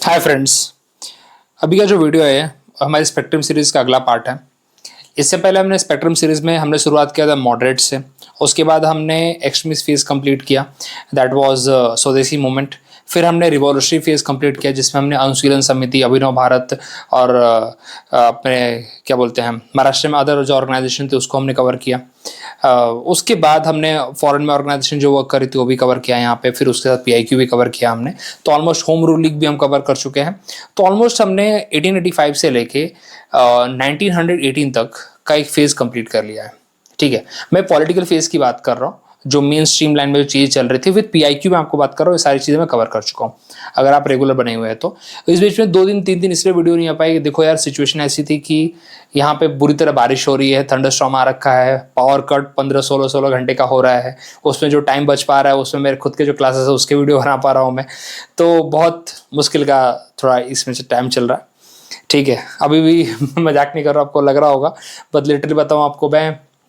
Hi friends, अभी का जो वीडियो है हमारी स्पेक्ट्रम सीरीज़ का अगला पार्ट है। इससे पहले हमने स्पेक्ट्रम सीरीज़ में हमने शुरुआत किया था मॉडरेट से। उसके बाद हमने एक्सट्रीमिस्ट फेज़ कंप्लीट किया, दैट वाज स्वदेशी मूवमेंट। फिर हमने रिवॉल्यूशनरी फेज़ कंप्लीट किया जिसमें हमने अनुशीलन समिति, अभिनव भारत और अपने क्या बोलते हैं महाराष्ट्र में अदर जो ऑर्गेनाइजेशन थे उसको हमने कवर किया। उसके बाद हमने फॉरेन में ऑर्गेनाइजेशन जो वर्क करी थी वो भी कवर किया यहाँ पे। फिर उसके साथ पीआईक्यू भी कवर किया हमने। तो ऑलमोस्ट होम रूल लीग भी हम कवर कर चुके हैं। तो ऑलमोस्ट हमने 1885 से लेके 1918 तक का एक फेज़ कंप्लीट कर लिया है। ठीक है, मैं पॉलिटिकल फेज़ की बात कर रहा हूँ, जो मेन स्ट्रीम लाइन में जो चीज़ें चल रही थी। विद पीआईक्यू में आपको बात कर रहा हूँ, ये सारी चीज़ें मैं कवर कर चुका हूँ अगर आप रेगुलर बने हुए हैं तो। इस बीच में 2 दिन 3 दिन इसलिए वीडियो नहीं आ पाई। देखो यार, सिचुएशन ऐसी थी कि यहाँ पे बुरी तरह बारिश हो रही है, थंडरस्टॉर्म आ रखा है, पावर कट 15-16 घंटे का हो रहा है। उसमें जो टाइम बच पा रहा है उसमें मेरे खुद के जो क्लासेस है उसके वीडियो बना पा रहा हूँ मैं। तो बहुत मुश्किल का थोड़ा इसमें से टाइम चल रहा है। ठीक है, अभी भी मजाक नहीं कर रहा, आपको लग रहा होगा, बट लिटरली बताऊँ आपको,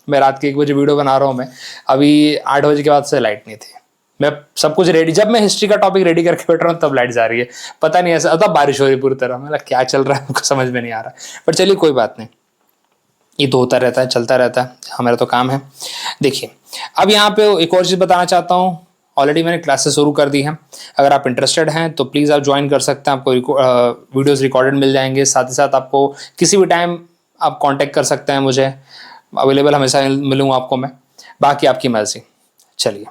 मैं रात के 1 बजे वीडियो बना रहा हूँ। मैं अभी 8 बजे के बाद से लाइट नहीं थी। मैं सब कुछ रेडी, जब मैं हिस्ट्री का टॉपिक रेडी करके बैठ रहा हूँ तब लाइट जा रही है। पता नहीं ऐसा, तब बारिश हो रही पूरी तरह। मतलब क्या चल रहा है हमको समझ में नहीं आ रहा है, पर चलिए कोई बात नहीं, ये तो होता रहता है, चलता रहता है, हमारा तो काम है। देखिए, अब यहाँ पे एक और चीज़ बताना चाहता हूँ। ऑलरेडी मैंने क्लासेस शुरू कर दी हैं। अगर आप इंटरेस्टेड हैं तो प्लीज़ आप ज्वाइन कर सकते हैं। आपको वीडियोस रिकॉर्डेड मिल जाएंगे। साथ ही साथ आपको किसी भी टाइम आप कांटेक्ट कर सकते हैं, मुझे अवेलेबल हमेशा मिलूंगा आपको मैं। बाकी आपकी मर्जी, चलिए,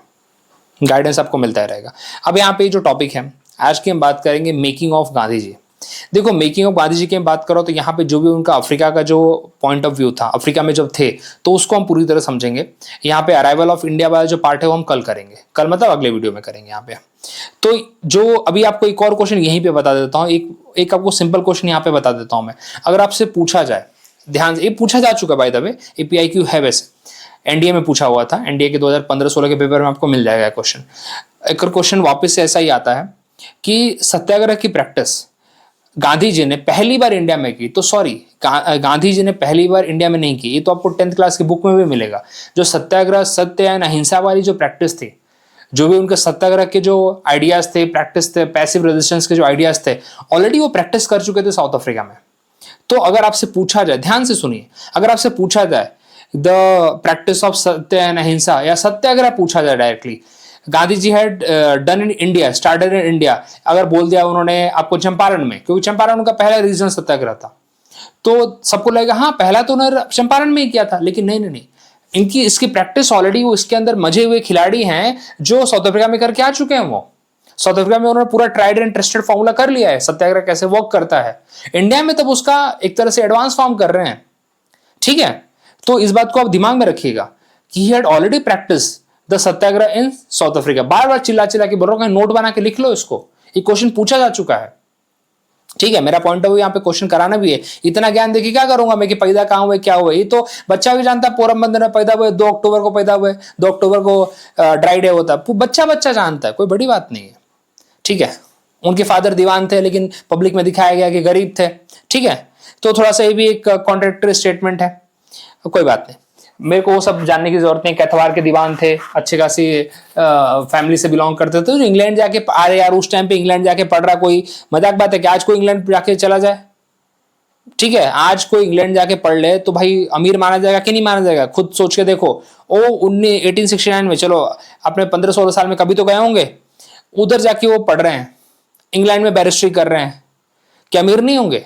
गाइडेंस आपको मिलता ही रहेगा। अब यहाँ पे जो टॉपिक है आज की, हम बात करेंगे मेकिंग ऑफ गांधी जी। देखो, मेकिंग ऑफ गांधी जी की बात करो तो यहाँ पे जो भी उनका अफ्रीका का जो पॉइंट ऑफ व्यू था, अफ्रीका में जब थे, तो उसको हम पूरी तरह समझेंगे। यहाँ पे अराइवल ऑफ इंडिया वाला जो पार्ट है वो हम कल करेंगे, कल मतलब अगले वीडियो में करेंगे यहाँ पे। तो जो अभी आपको एक और क्वेश्चन यहीं पे बता देता हूँ, एक आपको सिंपल क्वेश्चन यहाँ पे बता देता हूँ मैं। अगर आपसे पूछा जाए, ध्यान से, ये पूछा जा चुका बाय द वे, ये पीआईक्यू है, वैसे एनडीए में पूछा हुआ था। एनडीए के 2015-16 के पेपर में आपको मिल जाएगा क्वेश्चन। एक क्वेश्चन वापस से ऐसा ही आता है कि सत्याग्रह की प्रैक्टिस गांधी जी ने पहली बार इंडिया में की, तो सॉरी, गांधी जी ने पहली बार इंडिया में नहीं की। ये तो आपको 10th क्लास की बुक में भी मिलेगा। जो सत्याग्रह, सत्य एंड अहिंसा वाली जो प्रैक्टिस थी, जो भी उनके सत्याग्रह के जो आइडियाज थे, प्रैक्टिस थे, पैसिव रेजिस्टेंस के जो आइडियाज थे, ऑलरेडी वो प्रैक्टिस कर चुके थे साउथ अफ्रीका में। तो अगर आपसे पूछा जाए, ध्यान से सुनिए, अगर आपसे पूछा जाए the practice of satya and ahimsa या सत्याग्रह पूछा जाए directly, Gandhi ji had done in India, started in India, अगर बोल दिया उन्होंने आपको चंपारण में, क्योंकि चंपारण उनका पहला रीजनल सत्याग्रह था, तो सबको लगेगा हाँ पहला तो उन्होंने चंपारण में ही किया था। लेकिन नहीं नहीं नहीं, इनकी इसकी प्रैक्टिस ऑलरेडी, वो इसके अंदर मजे हुए खिलाड़ी हैं जो साउथ अफ्रीका में करके आ चुके हैं। वो साउथ अफ्रीका में उन्होंने पूरा ट्राइड एंड ट्रस्टेड फॉर्मूला कर लिया है, सत्याग्रह कैसे वर्क करता है। इंडिया में तब उसका एक तरह से एडवांस फॉर्म कर रहे हैं। ठीक है, तो इस बात को आप दिमाग में रखिएगा कि he had already practised the satyagraha in South Africa. बार बार चिल्ला चिल्ला के बोल रहा हूं, नोट बना के लिख लो इसको, ये क्वेश्चन पूछा जा चुका है। ठीक है, मेरा पॉइंट ऑफ व्यू यहाँ पे क्वेश्चन कराना भी है। इतना ज्ञान देखिए क्या करूंगा मैं कि पैदा कहाँ हुए, क्या हुए, ये तो बच्चा भी जानता है। पोरबंदर में पैदा हुए, 2 अक्टूबर को पैदा हुए, 2 अक्टूबर को ड्राई डे होता है, बच्चा बच्चा जानता है, कोई बड़ी बात नहीं है। ठीक है, उनके फादर दीवान थे लेकिन पब्लिक में दिखाया गया कि गरीब थे। ठीक है, तो थोड़ा सा ये भी एक कॉन्ट्रेक्टरी स्टेटमेंट है, कोई बात नहीं, मेरे को वो सब जानने की जरूरत नहीं। कैथवार के दीवान थे, अच्छे खासी फैमिली से बिलोंग करते थे। तो इंग्लैंड जाके, अरे यार उस टाइम पे इंग्लैंड जाके पढ़ रहा, कोई मजाक बात है कि आज कोई इंग्लैंड जाके चला जाए? ठीक है, आज कोई इंग्लैंड जाके पढ़ ले तो भाई अमीर माना जाएगा कि नहीं माना जाएगा? खुद सोच के देखो। ओ 1869 में, चलो अपने 15-16 साल में कभी तो गए होंगे, उधर जाके वो पढ़ रहे हैं, इंग्लैंड में बैरिस्ट्री कर रहे हैं, क्या अमीर नहीं होंगे?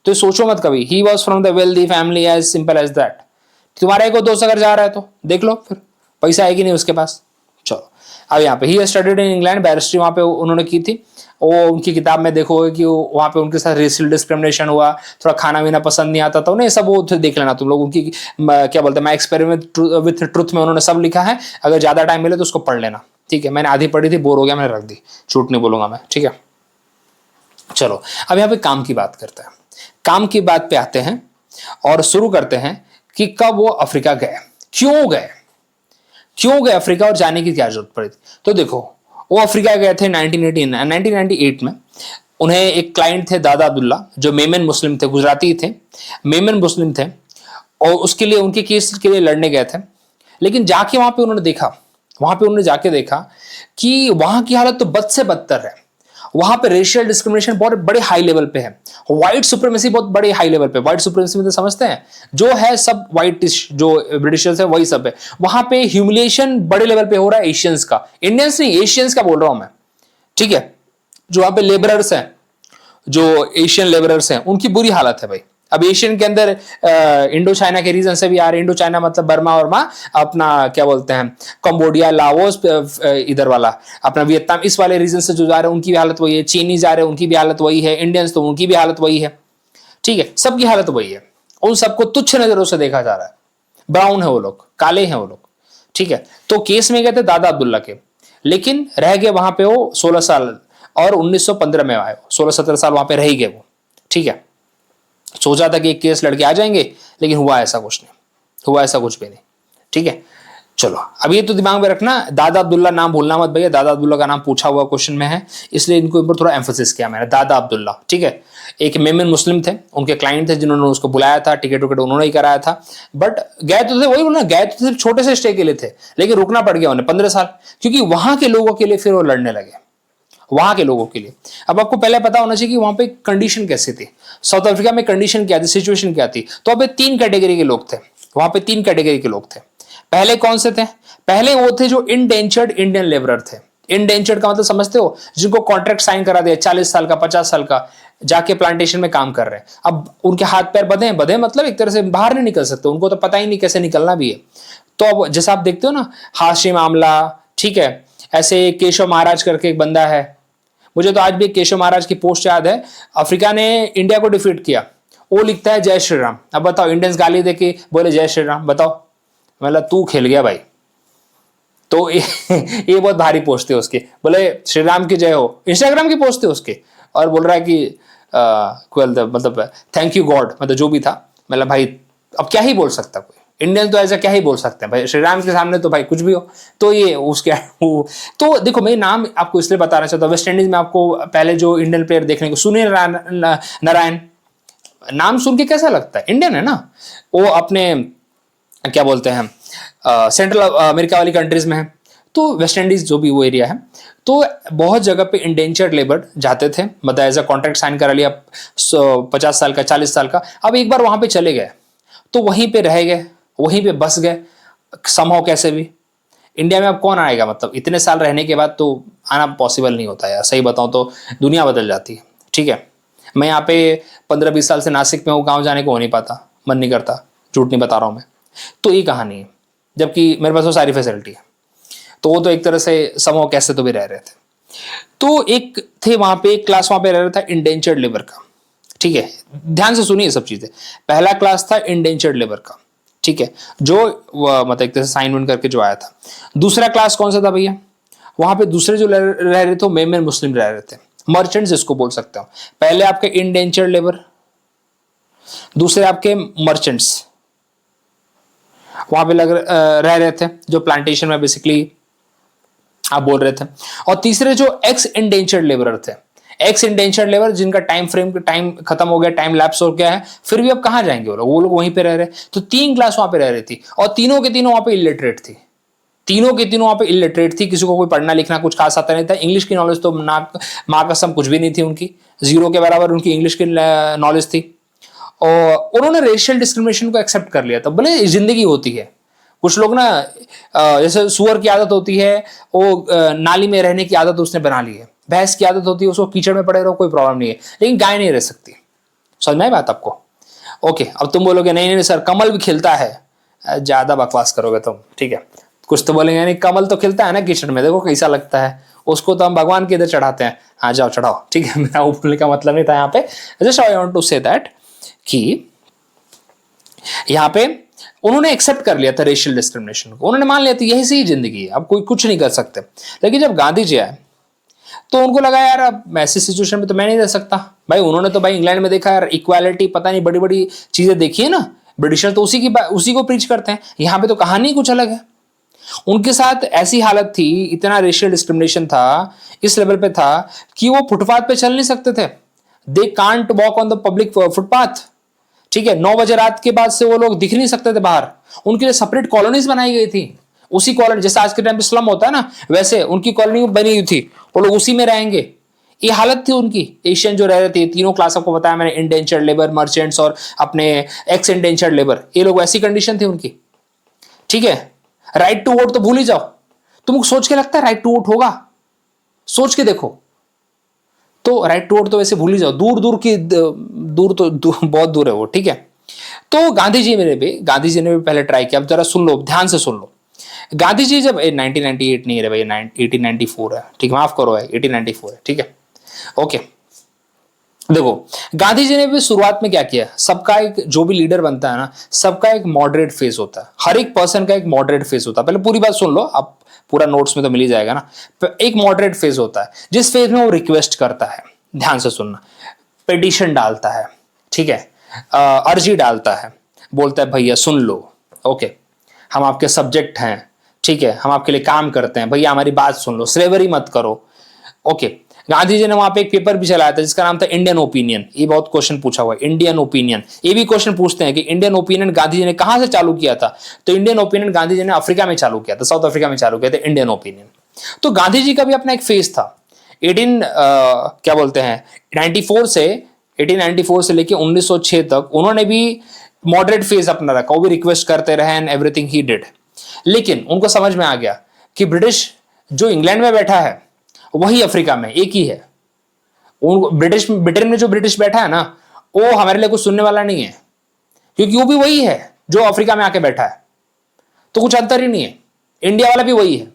तो सोचो मत कभी। He was from the wealthy family, as simple as that. तुम्हारा एक दोस्त अगर जा रहा है तो देख लो फिर पैसा है कि नहीं उसके पास। चलो, अब यहाँ पे ही स्टडीड इन इंग्लैंड, बैरिस्ट्री वहाँ पे उन्होंने की थी। वो उनकी किताब में देखोगे कि वहाँ पे उनके साथ रेशियल डिस्क्रिमिनेशन हुआ, थोड़ा खाना पीना पसंद नहीं आता था उन्हें, सब वो देख लेना तुम लोग। उनकी क्या बोलते हैं, माय एक्सपेरिमेंट विथ ट्रुथ में उन्होंने सब लिखा है। अगर ज़्यादा टाइम मिले तो उसको पढ़ लेना। ठीक है, मैंने आधी पढ़ी थी, बोर हो गया, मैंने रख दी, झूठ नहीं बोलूंगा मैं। ठीक है, चलो अब यहाँ पे काम की बात करते हैं। काम की बात पे आते हैं और शुरू करते हैं कि कब वो अफ्रीका गए, क्यों गए अफ्रीका और जाने की क्या जरूरत पड़ी थी। तो देखो, वो अफ्रीका गए थे 1998 में। उन्हें एक क्लाइंट थे दादा अब्दुल्ला, जो मेमन मुस्लिम थे, गुजराती थे, मेमन मुस्लिम थे, और उसके लिए, उनके केस के लिए लड़ने गए थे। लेकिन जाके वहां पे उन्होंने जाके देखा कि वहां की हालत तो बद से बदतर है। वहां पे रेशियल डिस्क्रिमिनेशन बहुत बड़े हाई लेवल पे है, व्हाइट सुप्रीमेसी बहुत बड़े हाई लेवल पे। व्हाइट सुप्रीमेसी मतलब समझते हैं, जो है सब व्हाइटिश, जो ब्रिटिशर्स है वही सब है। वहां पे ह्यूमिलिएशन बड़े लेवल पे हो रहा है एशियंस का, इंडियंस नहीं, एशियंस का बोल रहा हूं मैं, ठीक है। जो वहां पे लेबरर्स हैं, जो एशियन लेबरर्स हैं, उनकी बुरी हालत है भाई। अब एशियन के अंदर इंडो चाइना के रीजन से भी आ रहे हैं। इंडो चाइना मतलब बर्मा और अपना क्या बोलते हैं, कंबोडिया, लाओस, इधर वाला अपना वियतनाम, इस वाले रीजन से जो जा रहे हैं उनकी भी हालत वही है। चीनीज आ रहे हैं उनकी भी हालत वही है, इंडियंस तो उनकी भी हालत वही है, ठीक है, सबकी हालत वही है। उन सबको तुच्छ नजरों से देखा जा रहा है। ब्राउन है वो लोग, काले हैं वो लोग, ठीक है। तो केस में गए थे दादा अब्दुल्ला के, लेकिन रह गए वहां पे वो 16 साल, और 1915 में आए, 16-17 साल वहां पे रह गए वो, ठीक है। सोचा था कि एक केस लड़के आ जाएंगे, लेकिन हुआ ऐसा कुछ नहीं, हुआ ऐसा कुछ भी नहीं, ठीक है। चलो अब ये तो दिमाग में रखना, दादा अब्दुल्ला नाम भूलना मत भैया, दादा अब्दुल्ला का नाम पूछा हुआ क्वेश्चन में है, इसलिए इनको ऊपर थोड़ा एम्फोसिस किया मैंने, दादा अब्दुल्ला, ठीक है। एक मेमन मुस्लिम थे, उनके क्लाइंट थे, जिन्होंने उसको बुलाया था, टिकट विकेट उन्होंने ही कराया था, बट गए तो थे, वही बोला, गए तो सिर्फ छोटे से स्टे के लिए थे, लेकिन रुकना पड़ गया उन्हें 15 साल, क्योंकि वहां के लोगों के लिए फिर वो लड़ने लगे, वहां के लोगों के लिए। अब आपको पहले पता होना चाहिए कि वहां पे कंडीशन कैसी थी, साउथ अफ्रीका में कंडीशन क्या थी, सिचुएशन क्या थी। तो अब 3 कैटेगरी के लोग थे वहां पे, 3 कैटेगरी के लोग थे। पहले कौन से थे? पहले वो थे जो इंडेंचर्ड इंडियन लेबरर थे। इंडेंचर्ड का मतलब समझते हो, जिनको कॉन्ट्रैक्ट साइन करा दिया 40 साल का, 50 साल का, जाके प्लांटेशन में काम कर रहे हैं। अब उनके हाथ पैर बंधे, बंधे मतलब एक तरह से बाहर नहीं निकल सकते, उनको तो पता ही नहीं कैसे निकलना भी है। तो अब जैसा आप देखते हो ना, हाशिम आमला, ठीक है, ऐसे केशव महाराज करके एक बंदा है, मुझे तो आज भी केशव महाराज की पोस्ट याद है, अफ्रीका ने इंडिया को डिफीट किया, वो लिखता है जय श्री राम। अब बताओ, इंडियंस गाली देके बोले जय श्री राम, बताओ, मतलब तू खेल गया भाई। तो ये बहुत भारी पोस्ट थी उसकी, बोले श्री राम की जय हो, इंस्टाग्राम की पोस्ट थी उसके, और बोल रहा है कि मतलब थैंक यू गॉड, मतलब जो भी था, मतलब भाई अब क्या ही बोल सकता कोई, इंडियन तो ऐसा क्या ही बोल सकते हैं भाई, श्री राम के सामने तो भाई कुछ भी हो। तो ये उसके तो देखो, मैं नाम आपको इसलिए बताना चाहता हूँ, वेस्ट इंडीज में आपको पहले जो इंडियन प्लेयर देखने को, सुनील नारायण, नाम सुन के कैसा लगता है, इंडियन है ना, वो अपने क्या बोलते हैं सेंट्रल अमेरिका वाली कंट्रीज में है, तो वेस्ट इंडीज जो भी वो एरिया है, तो बहुत जगह पे इंडेंचर्ड लेबर जाते थे, मतलब एज अ कॉन्ट्रैक्ट साइन करा लिया 50 साल का, 40 साल का, अब एक बार वहां पे चले गए तो वहीं पे रह गए, वहीं पे बस गए समहाउ कैसे भी। इंडिया में अब कौन आएगा, मतलब इतने साल रहने के बाद तो आना पॉसिबल नहीं होता यार, सही बताऊं तो दुनिया बदल जाती है, ठीक है। मैं यहाँ पे 15-20 साल से नासिक में हूँ, गाँव जाने को हो नहीं पाता, मन नहीं करता, झूठ नहीं बता रहा हूँ मैं। तो ये कहानी है, जबकि मेरे पास वो सारी फैसिलिटी है। तो वो तो एक तरह से समहाउ कैसे तो भी रह रहे थे। तो एक थे वहां पे, एक क्लास वहां पे रह रहा था इंडेंचर्ड लेबर का, ठीक है, ध्यान से सुनिए सब चीजें। पहला क्लास था इंडेंचर्ड लेबर का, ठीक है, जो मतलब एक तरह से साइन वन करके जो आया था। दूसरा क्लास कौन सा था भैया, वहां पे दूसरे जो रह रहे थे मेमन मुस्लिम रह रहे थे, मर्चेंट्स जिसको बोल सकते हो। पहले आपके इंडेंचर्ड लेबर, दूसरे आपके मर्चेंट्स वहां पे रह रहे थे, जो प्लांटेशन में बेसिकली आप बोल रहे थे। और तीसरे जो एक्स इंडेंचर्ड लेबरर थे, एक्स इंडेंचर्ड लेबर जिनका टाइम खत्म हो गया, टाइम लैप्स हो गया है, फिर भी अब कहां जाएंगे वो लोग वहीं पे रह रहे। तो 3 क्लास वहां पे रह रही थी, और तीनों के तीनों वहां पे इलिटरेट थी, तीनों के तीनों वहां पे इलिटरेट थी। किसी को कोई पढ़ना लिखना कुछ खास आता नहीं था, इंग्लिश की नॉलेज तो माँ कसम कुछ भी नहीं थी उनकी, 0 के बराबर उनकी इंग्लिश की नॉलेज थी। और उन्होंने रेशियल डिस्क्रिमिनेशन को एक्सेप्ट कर लिया था, भले जिंदगी होती है। कुछ लोग ना जैसे सुअर की आदत होती है, वो नाली में रहने की आदत उसने बना ली है, भैंस की आदत होती है उसको कीचड़ में पड़े रहो कोई प्रॉब्लम नहीं है, लेकिन गाय नहीं रह सकती। समझ में आई बात आपको? ओके, अब तुम बोलोगे नहीं नहीं सर कमल भी खिलता है, ज्यादा बकवास करोगे तुम, ठीक है। कुछ तो बोलेंगे नहीं, कमल तो खिलता है ना कीचड़ में, देखो कैसा लगता है, उसको तो हम भगवान के इधर चढ़ाते हैं, हाँ जाओ चढ़ाओ, ठीक है। मेरा बोलने का मतलब नहीं था यहाँ पे, just I want to say that कि यहाँ पे उन्होंने एक्सेप्ट कर लिया था रेशियल डिस्क्रिमिनेशन को, उन्होंने मान लिया था यही सही जिंदगी है, अब कोई कुछ नहीं कर सकते। लेकिन जब गांधी जी आए तो उनको लगा यार अब ऐसी सिचुएशन में तो मैं नहीं रह सकता भाई। उन्होंने तो भाई इंग्लैंड में देखा यार, इक्वालिटी पता नहीं बड़ी बड़ी चीजें देखी है ना, ब्रिटिशर तो उसी को प्रीच करते हैं, यहाँ पे तो कहानी कुछ अलग है। उनके साथ ऐसी हालत थी, इतना रेशियल डिस्क्रिमिनेशन था, इस लेवल पे था कि वो फुटपाथ पे चल नहीं सकते थे, they can't walk on the public footpath, ठीक है। 9 बजे रात के बाद से वो लोग दिख नहीं सकते थे बाहर, उनके लिए सेपरेट कॉलोनीज बनाई गई थी। उसी कॉलोनी जैसे आज के टाइम पे स्लम होता है ना, वैसे उनकी कॉलोनी बनी हुई थी, वो लोग उसी में रहेंगे। ये हालत थी उनकी। एशियन जो रह रहे थे, तीनों क्लास आपको बताया मैंने, इंडेंचर्ड लेबर, मर्चेंट्स और अपने एक्स इंडेंचर्ड लेबर, ये लोग ऐसी कंडीशन थी उनकी। ठीक है, राइट टू वोट तो भूल ही जाओ। तुमको सोच के लगता है राइट टू वोट होगा? सोच के देखो तो, राइट टू वोट तो वैसे भूल ही जाओ, दूर दूर की बहुत दूर है वो। ठीक है, तो गांधी जी ने भी पहले ट्राई किया। अब जरा सुन लो, ध्यान से सुन लो। गांधी जी जब 1998 नहीं है भाई, 1894 है। ठीक, माफ करो भाई, 1894 है। ठीक है, ओके। देखो, गांधी जी ने भी शुरुआत में क्या किया, सबका एक, जो भी लीडर बनता है ना, सबका एक मॉडरेट फेज होता है। हर एक पर्सन का एक मॉडरेट फेज होता है। पहले पूरी बात सुन लो, अब पूरा नोट्स में तो मिल ही जाएगा ना। एक मॉडरेट फेज होता है जिस फेज में वो रिक्वेस्ट करता है, ध्यान से सुनना, पिटीशन डालता है, ठीक है, अर्जी डालता है, बोलता है भैया सुन लो, ओके, हम आपके सब्जेक्ट हैं, ठीक है, हम आपके लिए काम करते हैं, भैया हमारी बात सुन लो, स्लेवरी मत करो, ओके। गांधी जी ने वहां पे एक पेपर भी चलाया था जिसका नाम था इंडियन ओपिनियन। ये बहुत क्वेश्चन पूछा हुआ है, इंडियन ओपिनियन। ये भी क्वेश्चन पूछते हैं कि इंडियन ओपिनियन गांधी जी ने कहां से चालू किया था, तो इंडियन ओपिनियन गांधी जी ने अफ्रीका में चालू किया था, साउथ अफ्रीका में चालू किया था इंडियन ओपिनियन। तो गांधी जी का भी अपना एक फेज था। 94 से 1894 से लेके 1906 तक उन्होंने भी मॉडरेट फेज अपना रखा, वो भी रिक्वेस्ट करते रहे एंड एवरीथिंग ही डिड। लेकिन उनको समझ में आ गया कि ब्रिटिश जो इंग्लैंड में बैठा है वही अफ्रीका में एक ही है। ब्रिटेन में जो ब्रिटिश बैठा है ना, वो हमारे लिए कुछ सुनने वाला नहीं है, क्योंकि वो भी वही है जो अफ्रीका में आके बैठा है, तो कुछ अंतर ही नहीं है। इंडिया वाला भी वही है,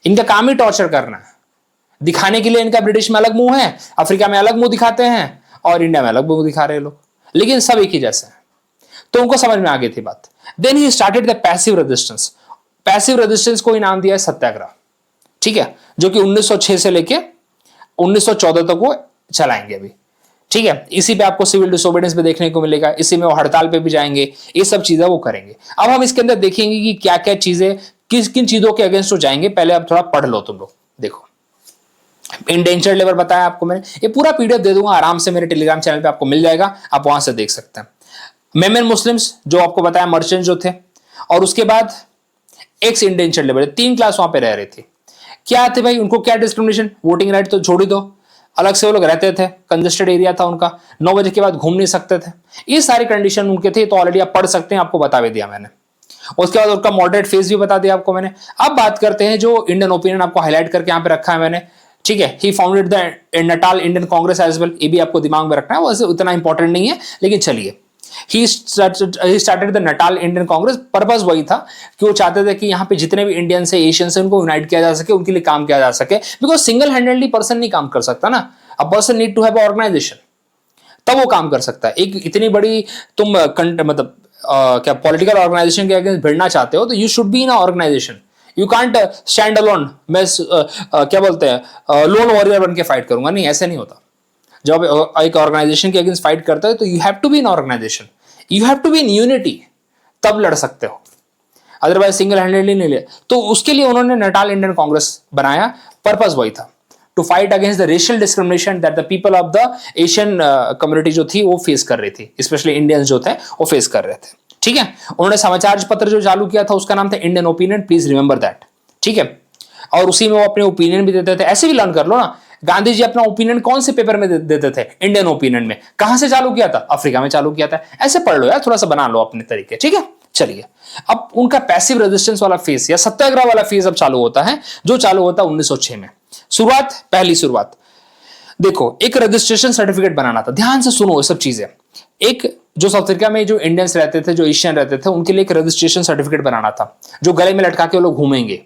इनका काम ही टॉर्चर करना है, दिखाने के लिए इनका ब्रिटिश में अलग मुंह है, अफ्रीका में अलग मुंह दिखाते हैं, और इंडिया में अलग मुंह दिखा रहे लोग, लेकिन सब एक ही जैसे हैं। तो उनको समझ में आ गई थी बात। Then he started the passive resistance. Passive resistance को इनाम दिया है सत्याग्रह, ठीक है, जो कि 1906 से लेके 1914 तक वो चलाएंगे अभी। ठीक है, इसी पे आपको सिविल डिसोबीडियंस भी देखने को मिलेगा, इसी में वो हड़ताल पे भी जाएंगे, ये सब चीजें वो करेंगे। अब हम इसके अंदर देखेंगे कि क्या क्या चीजें, किस किन चीजों के अगेंस्ट वो जाएंगे। पहले अब थोड़ा पढ़ लो तुम लोग। देखो, इंडेंचर्ड लेबर बताया आपको मैंने, ये पूरा पीडीएफ दे दूंगा आराम से, मेरे टेलीग्राम चैनल पे आपको मिल जाएगा, आप वहां से देख सकते हैं। मेमन मुस्लिम्स जो आपको बताया, मर्चेंट जो थे, और उसके बाद एक्स इंडेंचर्ड लेबर, 3 क्लास वहां पे रह रही थी। क्या थे भाई, उनको क्या डिस्क्रिमिनेशन, वोटिंग राइट तो छोड़ ही दो, अलग से वो लोग रहते थे, कंजेस्टेड एरिया था उनका, 9 बजे के बाद घूम नहीं सकते थे, ये सारी कंडीशन उनके थे। तो ऑलरेडी आप पढ़ सकते हैं, आपको बता भी दिया मैंने। उसके बाद उनका मॉडरेट फेज भी बता दिया आपको मैंने। अब बात करते हैं जो इंडियन ओपिनियन आपको हाईलाइट करके यहाँ पे रखा है मैंने, ठीक है। He founded the Natal Indian Congress as well, ये भी आपको दिमाग में रखना है, वैसे उतना इंपॉर्टेंट नहीं है, लेकिन चलिए। ही started the Natal Indian Congress. Purpose वही था कि वो चाहते थे कि यहाँ पे जितने भी इंडियन से, एशियन से, उनको यूनाइट किया जा सके, उनके लिए काम किया जा सके, बिकॉज सिंगल हैंडेडली पर्सन नहीं काम कर सकता ना, a person need to have organisation, तब वो काम कर सकता है। एक इतनी बड़ी तुम मतलब क्या पॉलिटिकल ऑर्गेनाइजेशन के अगेंस्ट भिड़ना चाहते हो, तो you should be in organisation, you can't stand alone. मैं क्या बोलते हैं, लोन वॉरियर बन के फाइट करूंगा, नहीं, ऐसे नहीं होता। जब एक ऑर्गेनाइजेशन के अगेंस्ट फाइट करता है तो you have to be in organisation, you have to be in unity, तब लड़ सकते हो, अदरवाइज सिंगल हैंडेडली नहीं ले। तो उसके लिए उन्होंने नटाल इंडियन कांग्रेस बनाया। पर्पस वही था, to fight against the racial discrimination that the people of the Asian community जो थी वो फेस कर रही थी, स्पेशली इंडियंस जो थे वो फेस कर रहे थे। ठीक है, उन्होंने समाचार पत्र जो चालू किया था उसका नाम था Indian opinion, please remember that. ठीक है, और उसी में वो अपने ओपिनियन भी देते थे। ऐसे भी लर्न कर लो ना, गांधी जी अपना ओपिनियन कौन से पेपर में देते थे, इंडियन ओपिनियन में। कहां से चालू किया था, अफ्रीका में चालू किया था। ऐसे पढ़ लो यार, थोड़ा सा बना लो अपने तरीके। ठीक है, चलिए। अब उनका पैसिव रेजिस्टेंस वाला फेज या सत्याग्रह वाला फेज अब चालू होता है, जो चालू होता है 1906 में। शुरुआत, पहली शुरुआत देखो, एक रजिस्ट्रेशन सर्टिफिकेट बनाना था। ध्यान से सुनो ये सब चीजें। एक जो साउथ अफ्रीका में जो इंडियंस रहते थे, जो एशियन रहते थे, उनके लिए एक रजिस्ट्रेशन सर्टिफिकेट बनाना था, जो गले में लटका के वो लोग घूमेंगे,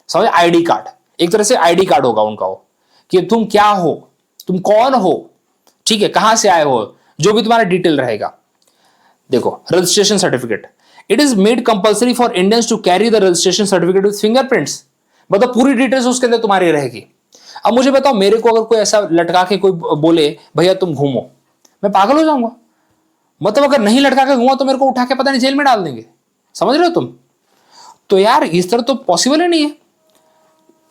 समझ, आईडी कार्ड, एक तरह से आईडी कार्ड होगा उनका वो, कि तुम क्या हो, तुम कौन हो, ठीक है, कहां से आए हो, जो भी तुम्हारा डिटेल रहेगा। देखो, registration certificate, it is made compulsory for Indians to carry the registration certificate with fingerprints. मतलब पूरी डिटेल्स उसके अंदर तुम्हारी रहेगी। अब मुझे बताओ, मेरे को अगर कोई ऐसा लटका के कोई बोले भैया तुम घूमो, मैं पागल हो जाऊंगा। मतलब अगर नहीं लटका के घूमा तो मेरे को उठा के पता नहीं जेल में डाल देंगे, समझ रहे हो तुम। तो यार इस तरह तो पॉसिबल ही नहीं है।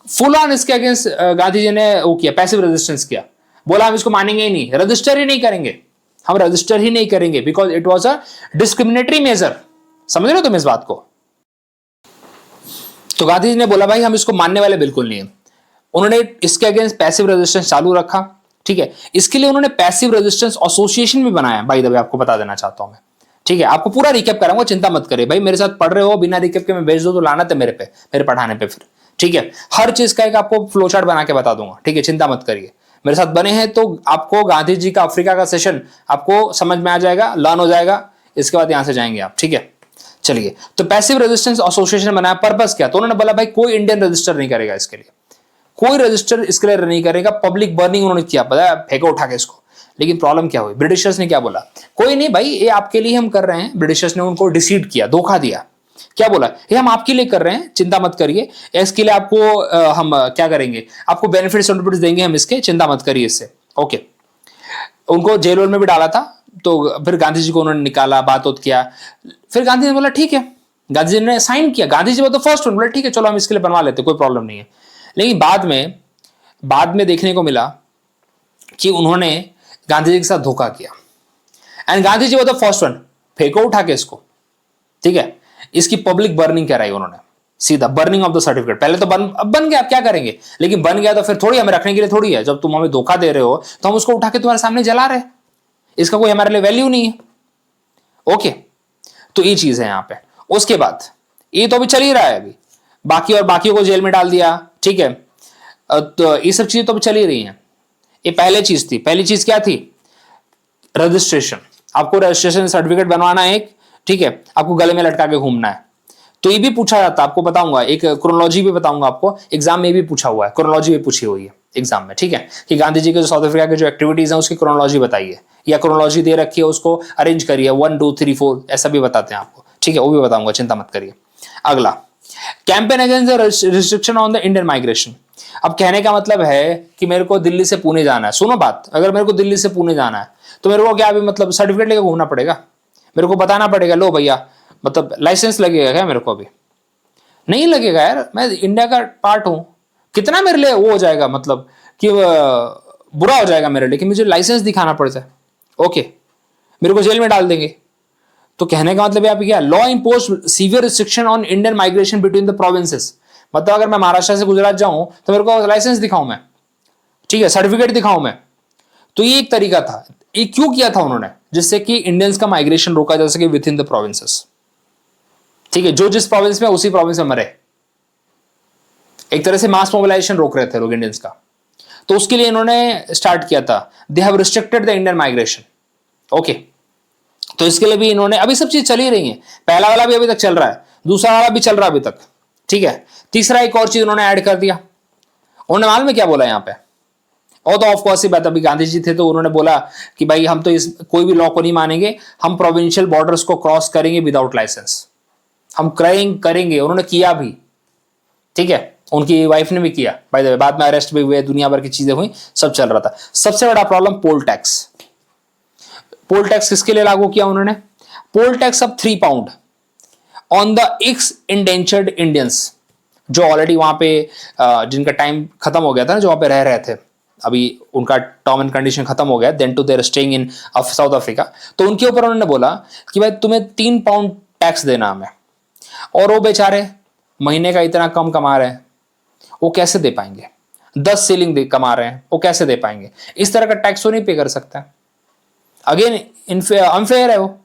फुल ऑन इसके अगेंस्ट गांधी जी ने वो किया, पैसिव रेजिस्टेंस किया। बोला हम इसको मानेंगे ही नहीं, रजिस्टर ही नहीं करेंगे, हम रजिस्टर ही नहीं करेंगे, because it was a discriminatory measure. समझ रहे हो तुम इस बात को। तो गांधी जी ने बोला भाई हम इसको मानने वाले बिल्कुल नहीं है। उन्होंने इसके अगेंस्ट पैसिव रेजिस्टेंस चालू रखा, ठीक है। इसके लिए उन्होंने पैसिव रेजिस्टेंस एसोसिएशन भी बनाया, बाय द वे आपको बता देना चाहता हूं मैं, ठीक है। आपको पूरा रिकैप कराऊंगा, चिंता मत करिए भाई, मेरे साथ पढ़ रहे हो, बिना रिकैप के मैं भेज दो तो लानत है मेरे पे, मेरे पढ़ाने पे फिर, ठीक है। हर चीज का एक आपको फ्लो चार्ट बना के बता दूंगा, ठीक है, चिंता मत करिए। मेरे साथ बने हैं तो आपको गांधी जी का अफ्रीका का सेशन आपको समझ में आ जाएगा, लर्न हो जाएगा, इसके बाद यहां से जाएंगे आप, ठीक है। चलिए, तो पैसिव रेजिस्टेंस एसोसिएशन बनाया, पर्पस क्या, तो उन्होंने बोला भाई कोई इंडियन रजिस्टर नहीं करेगा इसके लिए, कोई रजिस्टर इसके लिए नहीं करेगा। पब्लिक बर्निंग उन्होंने किया, पता है, फेंको उठा के इसको। लेकिन प्रॉब्लम क्या हुई, ब्रिटिशर्स ने क्या बोला, कोई नहीं भाई ये आपके लिए हम कर रहे हैं। ब्रिटिशर्स ने उनको डिसीड किया, धोखा दिया, क्या बोला, ये हम आपके लिए कर रहे हैं, चिंता मत करिए, इसके लिए आपको हम क्या करेंगे, आपको बेनिफिट्स देंगे हम इसके, चिंता मत करिए इससे, ओके। उनको जेल में भी डाला था, तो फिर गांधी जी को उन्होंने निकाला, बात किया, फिर गांधी ने बोला ठीक है, गांधी जी ने साइन किया, गांधी जी तो फर्स्ट बोला ठीक है चलो हम इसके लिए बनवा लेते, कोई प्रॉब्लम नहीं है। लेकिन बाद में देखने को मिला कि उन्होंने गांधी जी के साथ धोखा किया, एंड गांधी जी तो फर्स्ट वन, फेंको उठा के इसको, ठीक है। इसकी पब्लिक बर्निंग कराई उन्होंने, सीधा बर्निंग ऑफ द सर्टिफिकेट। पहले तो बन गया, आप क्या करेंगे, लेकिन बन गया तो फिर थोड़ी हमें रखने के लिए थोड़ी है, जब तुम हमें धोखा दे रहे हो तो हम उसको उठा के तुम्हारे सामने जला रहे हैं, इसका कोई हमारे लिए वैल्यू नहीं है, ओके। तो ये चीज है यहां पे। उसके बाद ये तो अभी चल ही रहा है अभी, बाकी और बाकियों को जेल में डाल दिया, ठीक है। तो ये सब चीजें तो अभी चल ही रही हैं। ये पहले चीज थी, पहली चीज क्या थी, रजिस्ट्रेशन। आपको रजिस्ट्रेशन सर्टिफिकेट बनवाना है एक, ठीक है, आपको गले में लटका के घूमना है। तो ये भी पूछा जाता है, आपको बताऊंगा, एक क्रोनोलॉजी भी बताऊंगा आपको, एग्जाम में भी पूछा हुआ है, क्रोनोलॉजी भी पूछी हुई है एग्जाम में, ठीक है, कि गांधी जी के जो साउथ अफ्रीका के जो एक्टिविटीज हैं उसकी क्रोनोलॉजी बताइए, या क्रोनोलॉजी दे रखी है उसको अरेंज करिए, 1 2 3 4 ऐसा भी बताते हैं आपको, ठीक है, वो भी बताऊंगा, चिंता मत करिए। अगला, campaign against the restriction on the Indian migration. अब कहने का मतलब है कि मेरे को दिल्ली से पुणे जाना है, सुनो बात, अगर मेरे को दिल्ली से पुणे जाना है तो मेरे को क्या अभी मतलब सर्टिफिकेट लेकर घूमना पड़ेगा, मेरे को बताना पड़ेगा, लो भैया मतलब लाइसेंस लगेगा क्या मेरे को, अभी नहीं लगेगा यार, मैं इंडिया का पार्ट हूं, कितना मेरे लिए वो हो जाएगा, मतलब कि बुरा हो जाएगा मेरे लिए कि मुझे लाइसेंस दिखाना पड़ जाए, ओके, मेरे को जेल में डाल देंगे। तो कहने का मतलब यहाँ पे क्या, law impose severe restriction on Indian migration between the provinces. मतलब अगर मैं महाराष्ट्र से गुजरात जाऊं तो मेरे को लाइसेंस दिखाऊं मैं, ठीक है, सर्टिफिकेट दिखाऊं मैं। तो ये एक तरीका था, ये क्यों किया था उन्होंने, जिससे कि इंडियंस का माइग्रेशन रोका जा सके विद इन द प्रोविंसेस, ठीक है, जो जिस प्रोविंस में उसी प्रोविंस में मरे, एक तरह से मास मोबिलाइजेशन रोक रहे थे लोग इंडियंस का। तो उसके लिए इन्होंने स्टार्ट किया था, they have restricted the Indian migration, okay. तो इसके लिए भी इन्होंने, अभी सब चीज चल ही रही है, पहला वाला भी अभी तक चल रहा है, दूसरा वाला भी चल रहा है अभी तक, ठीक है। तीसरा एक और चीज उन्होंने ऐड कर दिया, उन्होंने मालूम में क्या बोला यहाँ पे, और तो ऑफ कोर्स ही बात, अभी गांधी जी थे तो उन्होंने बोला कि भाई हम तो इस कोई भी लॉ को नहीं मानेंगे, हम प्रोविंशियल बॉर्डर्स को क्रॉस करेंगे विदाउट लाइसेंस, हम करेंगे, उन्होंने किया भी, ठीक है, उनकी वाइफ ने भी किया, बाय द वे बाद में अरेस्ट भी हुए, दुनिया भर की चीजें हुई, सब चल रहा था। सबसे बड़ा problem poll tax. Poll tax किसके लिए लागू किया उन्होंने, पोल टैक्स अब 3 pound on the x indentured Indians, जो ऑलरेडी वहां पे जिनका टाइम खत्म हो गया था ना, जो वहां पे रह रहे थे, अभी उनका टर्म एंड कंडीशन खत्म हो गया, then to their staying in South Africa, तो उनके ऊपर उन्होंने बोला कि भाई तुम्हें 3 पाउंड टैक्स देना हमें। और वो बेचारे महीने का इतना कम कमा रहे हैं, वो कैसे दे पाएंगे, 10 सीलिंग कमा रहे हैं, वो कैसे दे पाएंगे, इस तरह का टैक्स वो नहीं पे कर सकता। अगेन अनफेयर है वो,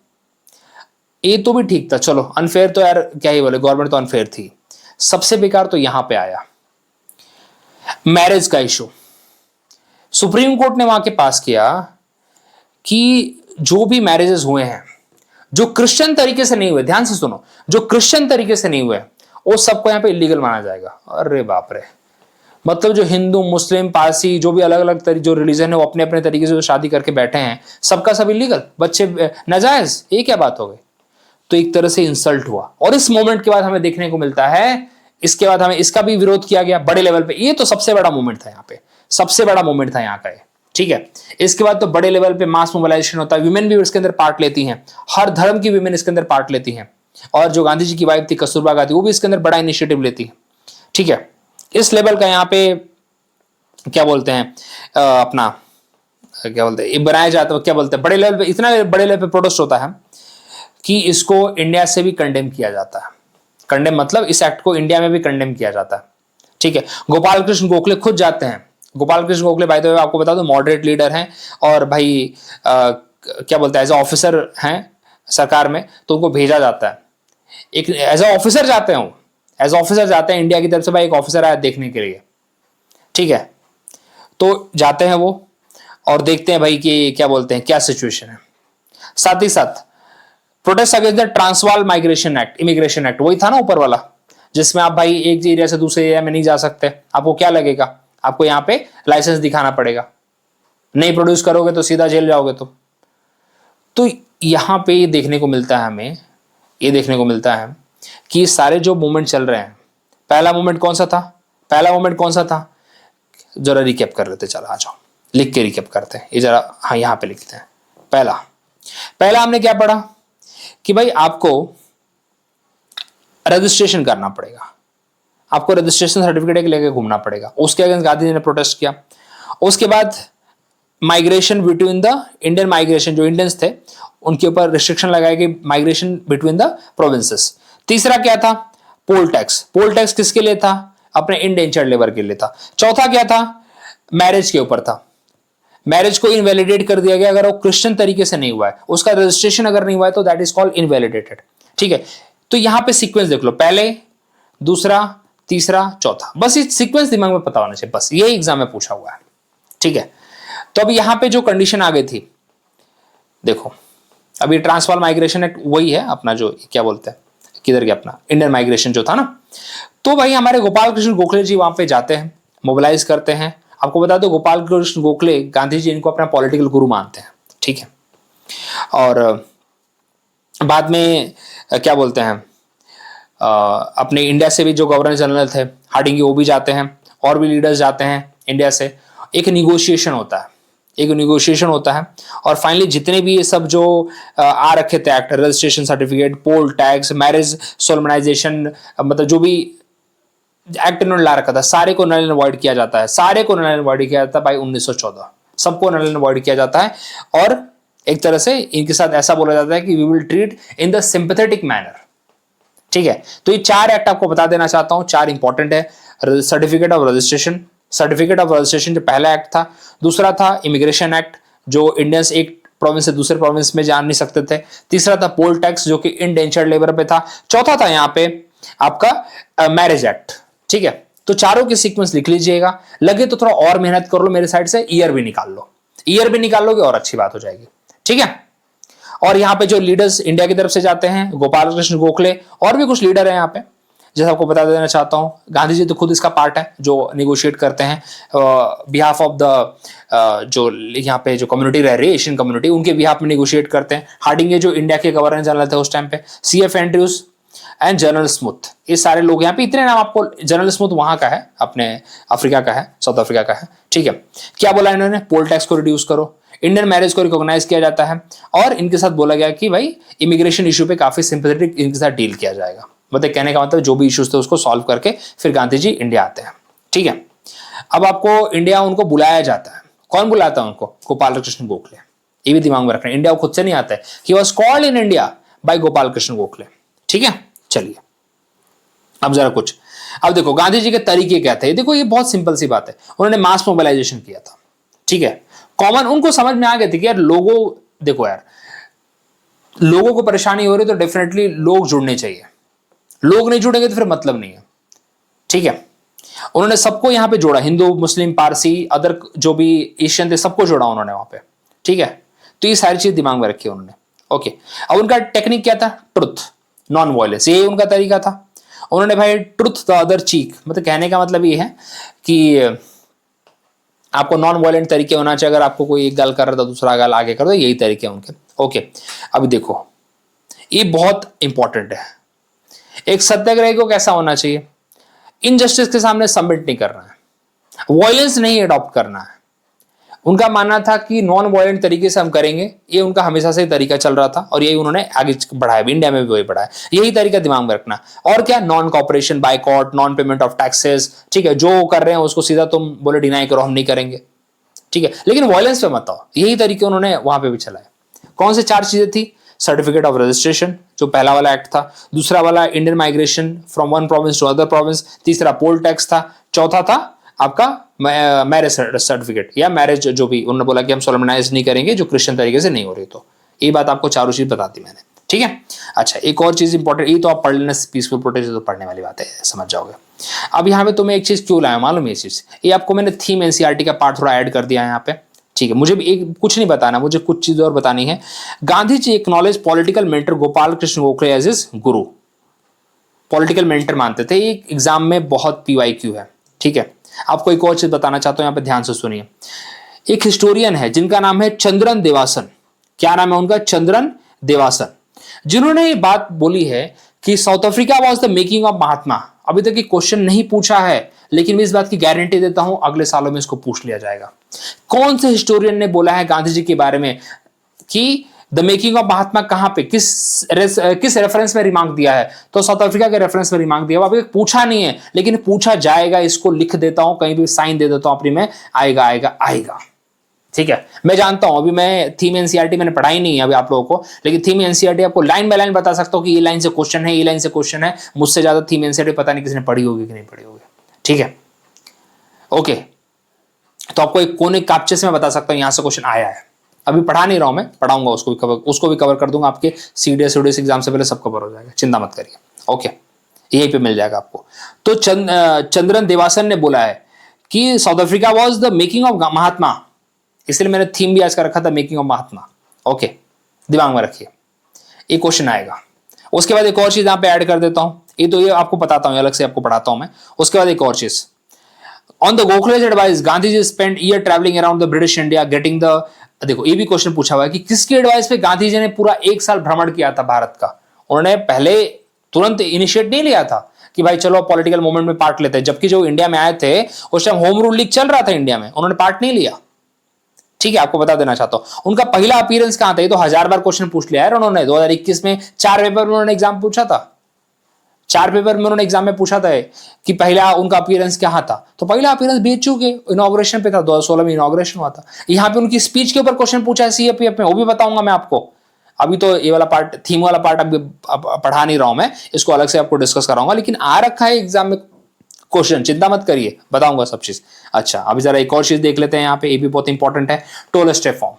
ये तो भी ठीक था, चलो अनफेयर तो यार क्या ही बोले, गवर्नमेंट तो अनफेयर थी। सबसे बेकार तो यहां पे आया मैरिज का इशू। सुप्रीम कोर्ट ने वहां के पास किया कि जो भी मैरिजेस हुए हैं जो क्रिश्चियन तरीके से नहीं हुए, ध्यान से सुनो, जो क्रिश्चियन तरीके से नहीं हुए वो सबको यहां पे इलीगल माना जाएगा। अरे बाप रे, मतलब जो हिंदू मुस्लिम पारसी जो भी अलग अलग जो रिलीजन है वो अपने अपने तरीके से जो शादी करके बैठे हैं, सबका सब इलीगल, बच्चे नाजायज, ये क्या बात हो गई। तो एक तरह से इंसल्ट हुआ, और इस मोमेंट के बाद हमें देखने को मिलता है, इसके बाद हमें इसका भी विरोध किया गया बड़े लेवल पे। ये तो सबसे बड़ा मोमेंट था यहाँ पे, सबसे बड़ा मोमेंट था यहाँ का, ठीक है। इसके बाद तो बड़े लेवल पे मास मोबिलाइजेशन होता है, विमेन भी इसके अंदर पार्ट लेती हैं, हर धर्म की विमेन इसके अंदर पार्ट लेती हैं, और जो गांधी जी की वाइफ थी कस्तूरबा गांधी, वो भी इसके अंदर बड़ा इनिशिएटिव लेती है, ठीक है। इस लेवल का यहाँ पे क्या बोलते हैं अपना क्या बोलते हैं बनाया जाता है, क्या बोलते हैं बड़े लेवल पे, इतना बड़े लेवल पे प्रोटेस्ट होता है कि इसको इंडिया से भी कंडेम किया जाता है। कंडेम मतलब इस एक्ट को इंडिया में भी कंडेम किया जाता है, ठीक है। गोपाल कृष्ण गोखले खुद जाते हैं। गोपाल कृष्ण गोखले भाई तो आपको बता दो मॉडरेट लीडर हैं और भाई क्या बोलते हैं एज ऑफिसर हैं सरकार में, तो उनको भेजा जाता है। एक एज ऑफिसर जाते हैं, एज ऑफिसर जाते हैं इंडिया की तरफ से, भाई एक ऑफिसर आया देखने के लिए, ठीक है। तो जाते हैं वो और देखते हैं भाई कि क्या बोलते हैं क्या सिचुएशन है। साथ ही साथ protest against the Transvaal migration act, immigration act, वही था ना ऊपर वाला, जिसमें आप भाई एक एरिया से दूसरे एरिया में नहीं जा सकते। आपको क्या लगेगा, आपको यहाँ पे लाइसेंस दिखाना पड़ेगा, नहीं प्रोड्यूस करोगे तो सीधा जेल जाओगे। तो यहाँ पे ये देखने को मिलता है हमें, ये देखने को मिलता है कि सारे जो मूवमेंट चल रहे हैं, पहला मूवमेंट कौन सा था, पहला मूवमेंट कौन सा था, जरा रिकैप कर लेते, चलो आ जाओ लिख के रिकैप करते हैं ये जरा, हाँ यहाँ पे लिखते हैं। पहला हमने क्या पढ़ा कि भाई आपको रजिस्ट्रेशन करना पड़ेगा, आपको रजिस्ट्रेशन सर्टिफिकेट लेके घूमना पड़ेगा, उसके अगेंस्ट गांधी जी ने प्रोटेस्ट किया। उसके बाद migration between the Indian migration, जो इंडियंस थे उनके ऊपर रिस्ट्रिक्शन लगाई गई, माइग्रेशन बिटवीन द प्रोविंसेस। तीसरा क्या था, पोल टैक्स, पोल टैक्स किसके लिए था, अपने इंडेंचर्ड लेबर के लिए था। चौथा क्या था, मैरिज के ऊपर था, मैरिज को इनवैलिडेट कर दिया गया अगर वो क्रिश्चियन तरीके से नहीं हुआ है, उसका रजिस्ट्रेशन अगर नहीं हुआ है तो दैट इज कॉल्ड इनवैलिडेटेड, ठीक है। तो यहां पे सीक्वेंस देख लो, पहले, दूसरा, तीसरा, चौथा, बस ये सीक्वेंस दिमाग में पता होना चाहिए, बस ये एग्जाम में पूछा हुआ है, ठीक है। तो अब यहां पे जो कंडीशन आ गई थी, देखो अभी ट्रांसवाल माइग्रेशन एक्ट वही है अपना, जो क्या बोलते हैं किधर गया अपना इंडियन माइग्रेशन जो था ना। तो भाई हमारे गोपाल कृष्ण गोखले जी वहां पे जाते हैं, मोबिलाइज करते हैं। आपको बता दो गोपाल कृष्ण गोखले, गांधी जी इनको अपना पॉलिटिकल गुरु मानते हैं, ठीक है। और बाद में क्या बोलते हैं अपने इंडिया से भी जो गवर्नर जनरल थे हार्डिंग, वो भी जाते हैं, और भी लीडर्स जाते हैं इंडिया से। एक निगोशिएशन होता है, एक निगोशिएशन होता है, और फाइनली जितने भी ये सब जो आ रखे थे act, registration certificate, poll tax, marriage solemnisation, मतलब जो भी एक्ट इन्होंने ला रखा था सारे को नल एंड वॉइड किया जाता है, सारे को नल एंड वॉइड किया जाता है भाई 1914, सबको नल एंड वॉइड किया जाता है। और एक तरह से इनके साथ ऐसा बोला जाता है कि we will treat in the sympathetic manner, ठीक है। तो ये 4 एक्ट आपको बता देना चाहता हूं, 4 इंपॉर्टेंट है। Certificate of registration, certificate of registration जो पहला एक्ट था। दूसरा था इमिग्रेशन एक्ट, जो इंडियंस एक प्रोविंस से दूसरे प्रोविंस में जा नहीं सकते थे। तीसरा था पोल टैक्स, जो कि इंडेंचर्ड लेबर पे था। चौथा था यहाँ पे आपका मैरिज एक्ट, ठीक है। तो चारों की सीक्वेंस लिख लीजिएगा, लगे तो थोड़ा और मेहनत कर लो मेरे साइड से, ईयर भी निकाल लो, ईयर भी निकाल लोगे और अच्छी बात हो जाएगी, ठीक है। और यहाँ पे जो लीडर्स इंडिया की तरफ से जाते हैं, गोपाल कृष्ण गोखले, और भी कुछ लीडर है यहाँ पे, जैसा आपको बता देना चाहता हूँ। गांधी जी तो खुद इसका पार्ट है जो निगोशिएट करते हैं बिहाफ ऑफ द जो यहाँ पे जो कम्युनिटी रह रही है एशियन कम्युनिटी, उनके बिहाफ में निगोशिएट करते हैं। हार्डिंग जो इंडिया के गवर्नर जनरल थे उस टाइम पे, CF Andrews and general smooth, ये सारे लोग यहाँ पे। इतने नाम आपको, जनरल स्मूथ वहां का है, अपने अफ्रीका का है, साउथ अफ्रीका का है, ठीक है। क्या बोला इन्होंने, पोल टैक्स को रिड्यूस करो, इंडियन मैरिज को रिकॉग्नाइज किया जाता है, और इनके साथ बोला गया कि भाई इमिग्रेशन इशू पे काफी सिंपैथेटिक इनके साथ डील किया जाएगा। मतलब कहने का मतलब जो भी इश्यूज थे उसको सॉल्व करके फिर गांधी जी इंडिया आते हैं, ठीक है। अब आपको इंडिया उनको बुलाया जाता है, कौन बुलाता है उनको, गोपाल कृष्ण गोखले, ये भी दिमाग में रखना। इंडिया को खुद से नहीं आता है, he was called in India by Gopal Krishna Gokhale, ठीक है। चलिए अब जरा कुछ, अब देखो गांधी जी के तरीके क्या थे। देखो ये बहुत सिंपल सी बात है, उन्होंने मास मोबिलाइजेशन किया था, ठीक है। कॉमन उनको समझ में आ गए थे कि यार लोगों, देखो यार लोगों को परेशानी हो रही है तो डेफिनेटली लोग जुड़ने चाहिए, लोग नहीं जुड़ेंगे तो फिर मतलब नहीं है, ठीक है। उन्होंने सबको यहां पे जोड़ा, हिंदू, मुस्लिम, पारसी, अदर जो भी एशियन थे सबको जोड़ा उन्होंने वहां पे, ठीक है। तो ये सारी चीज दिमाग में रखी उन्होंने, ओके। अब उनका टेक्निक क्या था, ट्रुथ नॉन वायलेंस, ये उनका तरीका था। उन्होंने भाई ट्रुथ द अदर चीक, मतलब कहने का मतलब ये है कि आपको नॉन वायलेंट तरीके होना चाहिए। अगर आपको कोई एक गाल कर रहा था दूसरा गाल आगे कर दो, यही तरीके उनके, ओके। अब देखो ये बहुत इंपॉर्टेंट है, एक सत्याग्रही को कैसा होना चाहिए, इनजस्टिस के सामने सबमिट नहीं करना है, वायलेंस नहीं अडॉप्ट करना है। उनका मानना था कि नॉन वायलेंट तरीके से हम करेंगे, ये उनका हमेशा से तरीका चल रहा था और यही उन्होंने आगे बढ़ाया भी, इंडिया में भी वही बढ़ाया, यही तरीका दिमाग में रखना। और क्या, non cooperation, boycott, non payment of taxes, ठीक है। जो कर रहे हैं उसको सीधा तुम बोले डिनाई करो, हम नहीं करेंगे, ठीक है, लेकिन वायलेंस पे मत आओ, यही तरीके उन्होंने वहां पे भी चलाए। कौन से 4 चीजें थी, सर्टिफिकेट ऑफ रजिस्ट्रेशन जो पहला वाला एक्ट था, दूसरा वाला Indian migration from one province to other province, तीसरा पोल टैक्स था, चौथा था आपका मैरिज सर्टिफिकेट या मैरिज जो भी उन्होंने बोला कि हम सोलमनाइज नहीं करेंगे जो क्रिश्चियन तरीके से नहीं हो रही। तो ये बात आपको चारों चीज बता दी मैंने, ठीक है। अच्छा, एक और चीज इंपॉर्टेंट, ये तो आप पढ़ लेना, पीसफुल प्रोटेस्ट तो पढ़ने वाली बात है, समझ जाओगे। अब यहाँ पे तुम्हें एक चीज क्यों लाया मालूम है, ये चीज ये आपको मैंने थीम एनसीईआरटी का पार्ट थोड़ा ऐड कर दिया है यहाँ पे, ठीक है। मुझे भी एक कुछ नहीं बताना, मुझे कुछ चीजें और बतानी है। Gandhi ji acknowledge political mentor Gopal Krishna Gokhale as his guru, political mentor मानते थे। एक एग्जाम में बहुत पीवाईक्यू है, ठीक है। आपको एक और चीज बताना चाहता हूं, यहाँ पे ध्यान से सुनिए। एक हिस्टोरियन है जिनका नाम है चंद्रन देवासन, क्या नाम है उनका, चंद्रन देवासन, जिन्होंने ये बात बोली है कि South Africa was the making of Mahatma. अभी तक ये क्वेश्चन नहीं पूछा है, लेकिन मैं इस बात की गारंटी देता हूं अगले सालों में इसको पूछ लिया जाएगा। कौन से हिस्टोरियन ने बोला है गांधी जी के बारे में कि द मेकिंग ऑफ महात्मा कहां पे, किस रेफरेंस में रिमार्क दिया है, तो साउथ अफ्रीका के रेफरेंस में रिमार्क दिया। अभी पूछा नहीं है, लेकिन पूछा जाएगा, इसको लिख देता हूं, कहीं भी साइन दे देता हूं अपनी में, आएगा आएगा आएगा, ठीक है। मैं जानता हूं अभी मैं थीम एनसीईआरटी मैंने पढ़ाई नहीं है अभी आप लोगों को, लेकिन थीम एनसीईआरटी आपको लाइन बाय लाइन बता सकता हूं कि ये लाइन से क्वेश्चन है, ये लाइन से क्वेश्चन है। मुझसे ज्यादा थीम एनसीईआरटी पता नहीं किसने पढ़ी होगी कि नहीं पढ़ी होगी, ठीक है। ओके, तो आपको एक कोने कैप्चे से मैं बता सकता हूं यहां से क्वेश्चन आया है। अभी पढ़ा नहीं रहा हूं मैं, पढ़ाऊंगा, उसको भी कवर कर दूंगा, आपके सीडीएस एग्जाम से पहले सब कवर हो जाएगा, चिंता मत करिए। ओके, यहीं पे मिल जाएगा आपको। तो चंद्रन देवासन ने बोला है कि South Africa was the making of Mahatma, इसलिए मैंने थीम भी आज का रखा था मेकिंग ऑफ महात्मा। ओके, दिमाग में रखिए, एक क्वेश्चन आएगा। उसके बाद एक और चीज यहां पे ऐड कर देता हूं, ये आपको बताता हूं, अलग से आपको पढ़ाता हूं मैं। उसके बाद एक और चीज, on the Gokhale's advice Gandhi ji spend year travelling around the British India getting the, देखो ये भी क्वेश्चन पूछा हुआ है कि किसकी एडवाइस पे गांधी जी ने पूरा 1 साल भ्रमण किया था भारत का। उन्होंने पहले तुरंत इनिशिएट नहीं लिया था कि भाई चलो पॉलिटिकल मूवमेंट में पार्ट लेते हैं, जबकि जो इंडिया में आए थे उस टाइम होम रूल लीग चल रहा था इंडिया में, उन्होंने पार्ट नहीं लिया, ठीक है। आपको बता देना चाहता हूं उनका पहला अपीयरेंस कहां था, ये तो 1000 बार क्वेश्चन पूछ लिया है उन्होंने। 2021 में 4 पेपर में उन्होंने एग्जाम पूछा था, 4 पेपर में उन्होंने एग्जाम में पूछा था कि पहला उनका अपीयरेंस कहां था, तो पहला अपीयरेंस बीएचयू के इनॉग्रेशन पे था, 2016 में इनॉग्रेशन हुआ था। यहां पे उनकी स्पीच के ऊपर क्वेश्चन पूछा है सीएपीएफ में, वो भी बताऊंगा मैं आपको। अभी तो ये वाला पार्ट, थीम वाला पार्ट अभी पढ़ा नहीं रहा हूं मैं, इसको अलग से आपको डिस्कस कराऊंगा, लेकिन आ रखा है एग्जाम में क्वेश्चन, चिंता मत करिए, बताऊंगा सब चीज। अच्छा, अभी जरा एक और चीज देख लेते हैं यहाँ पे, ये भी बहुत इंपॉर्टेंट है, टोलेस्टे फॉर्म।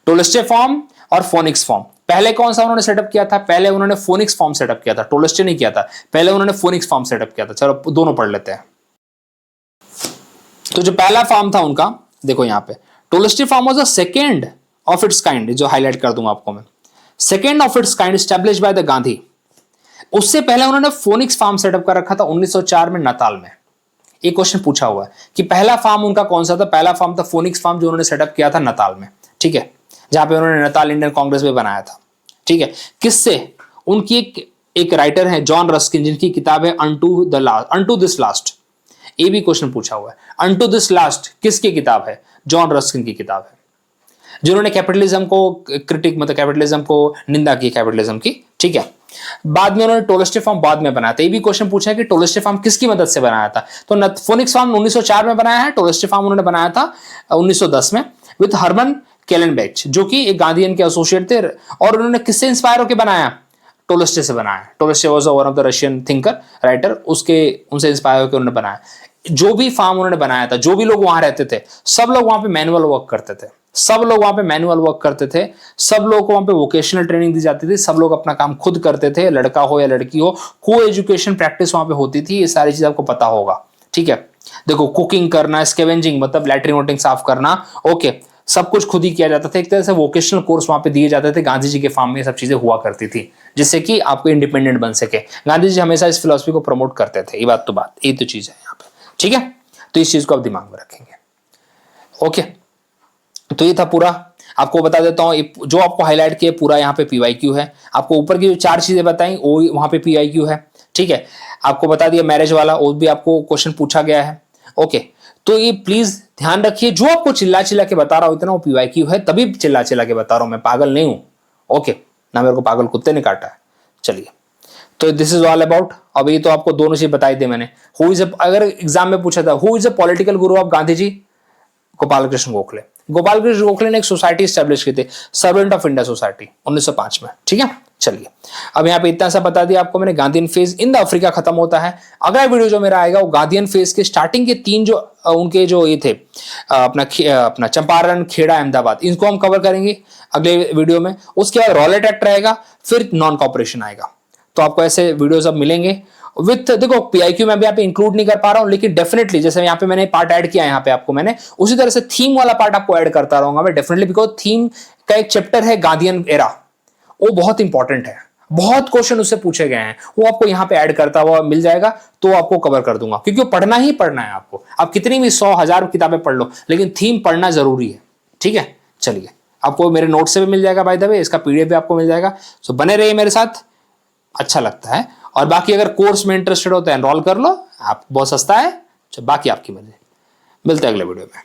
टोलेस्टे फॉर्म और फोनिक्स फॉर्म, पहले कौन सा उन्होंने सेटअप किया था, पहले उन्होंने फोनिक्स फॉर्म सेटअप किया था, टोलेस्टे नहीं किया था, पहले उन्होंने फोनिक्स फॉर्म सेटअप किया था। चलो दोनों पढ़ लेते हैं। तो जो पहला फॉर्म था उनका, देखो यहाँ पे, Tolstoy farm was the second of its kind, जो हाईलाइट कर दूंगा आपको मैं, second of its kind established by the Gandhi. उससे पहले उन्होंने फोनिक्स फार्म सेटअप कर रखा था 1904 में नताल में। एक क्वेश्चन पूछा हुआ है कि पहला फार्म उनका कौन सा था, पहला फार्म था फोनिक्स फार्म, जो उन्होंने सेटअप किया था नताल में, ठीक है, जहां पे उन्होंने नताल इंडियन कांग्रेस में बनाया था, ठीक है। किससे, उनकी एक राइटर है जॉन रस्किन, जिनकी किताब है अनटू दिस लास्ट। ये भी क्वेश्चन पूछा हुआ है, अनटू दिस लास्ट किसकी किताब है, जॉन रस्किन की किताब है, जिन्होंने कैपिटलिज्म को क्रिटिक, मतलब कैपिटलिज्म को निंदा की कैपिटलिज्म की, ठीक है। बाद में उन्होंने टोलेस्टे फॉर्म बाद में बनाया था। ये भी क्वेश्चन पूछा है कि टोलेस्टे फॉर्म किसकी मदद से बनाया था, तो फोनिक्स फॉर्म 1904 में बनाया है, टोलेस्टे फॉर्म उन्होंने बनाया था 1910 में विद हर्मन केलेनबेच, जो कि एक गांधीयन के एसोसिएट थे, और उन्होंने किससे इंस्पायर होकर बनाया, टोलेस्टे से बनाया। Tolstoy was one of the Russian thinker writer, उनसे इंस्पायर होकर उन्होंने बनाया। जो भी फार्म उन्होंने बनाया था, जो भी लोग वहां रहते थे, सब लोग वहां पे मैनुअल वर्क करते थे, सब लोग वहां पे मैनुअल वर्क करते थे, सब लोगों को वहां पे वोकेशनल ट्रेनिंग दी जाती थी, सब लोग अपना काम खुद करते थे, लड़का हो या लड़की हो, को एजुकेशन प्रैक्टिस वहां पे होती थी। ये सारी चीज आपको पता होगा, ठीक है। देखो, कुकिंग करना, स्कैवेंजिंग मतलब लैट्रिन वोटिंग साफ करना, ओके, सब कुछ खुद ही किया जाता था। एक तरह से वोकेशनल कोर्स वहां पे दिए जाते थे। गांधी जी के फार्म में सब चीजें हुआ करती थी, जिससे कि आपको इंडिपेंडेंट बन सके। गांधी जी हमेशा इस फिलॉसफी को प्रमोट करते थे। ये तो चीज है यहाँ पे, ठीक है। तो इस चीज को आप दिमाग में रखेंगे, ओके। तो ये था पूरा, आपको बता देता हूं, जो आपको हाईलाइट किया पूरा यहाँ पे पीवाईक्यू है। आपको ऊपर की जो 4 चीजें बताई वो वहां पे पीवाईक्यू है, ठीक है। आपको बता दिया मैरिज वाला, वो भी आपको क्वेश्चन पूछा गया है, ओके। तो ये प्लीज ध्यान रखिए, जो आपको चिल्ला चिल्ला के बता रहा हूं इतना वो पीवाईक्यू है, तभी चिल्ला चिल्ला के बता रहा हूं, मैं पागल नहीं हूं, ओके ना, मेरे को पागल कुत्ते ने काटा है। चलिए, तो दिस इज ऑल अबाउट। अब ये तो आपको दोनों चीज बताई दी मैंने। अगर एग्जाम में पूछा था who is a political Guru of Gandhi ji, Gopal Krishna Gokhale. Gopal Krishna Gokhale ने एक सोसाइटी स्टैब्लिश की थी, सर्वेंट ऑफ इंडिया सोसाइटी, 1905 में। ठीक है, चलिए अब यहाँ पे इतना सा बता दिया आपको मैंने। Gandhian phase in the Africa खत्म होता है। अगला वीडियो जो मेरा आएगा वो गांधीयन फेज के स्टार्टिंग के 3 जो उनके जो ये थे अपना चंपारण, खेड़ा, अहमदाबाद, इनको हम कवर करेंगे अगले वीडियो में। उसके बाद रॉलेट एक्ट रहेगा, फिर नॉन कॉपरेशन आएगा। तो आपको ऐसे वीडियोस अब मिलेंगे विथ, देखो पीआईक्यू में भी यहाँ पे इंक्लूड नहीं कर पा रहा हूँ, लेकिन डेफिनेटली जैसे यहाँ पे मैंने पार्ट ऐड किया है यहाँ पे आपको मैंने, उसी तरह से थीम वाला पार्ट आपको ऐड करता रहूंगा मैं डेफिनेटली, बिकॉज थीम का एक चैप्टर है गांधीयन एरा, वो बहुत इंपॉर्टेंट है, बहुत क्वेश्चन उससे पूछे गए हैं, वो आपको यहाँ पे ऐड करता हुआ मिल जाएगा, तो आपको कवर कर दूंगा, क्योंकि वो पढ़ना ही पढ़ना है आपको। आप कितनी भी 100,000 किताबें पढ़ लो, लेकिन थीम पढ़ना जरूरी है। ठीक है, चलिए आपको मेरे नोट से भी मिल जाएगा बाय द वे, इसका पीडीएफ भी आपको मिल जाएगा। सो बने रहिए मेरे साथ, अच्छा लगता है। और बाकी अगर कोर्स में इंटरेस्टेड होता है एनरोल कर लो, आप बहुत सस्ता है। बाकी आपकी मर्जी, मिलते हैं अगले वीडियो में।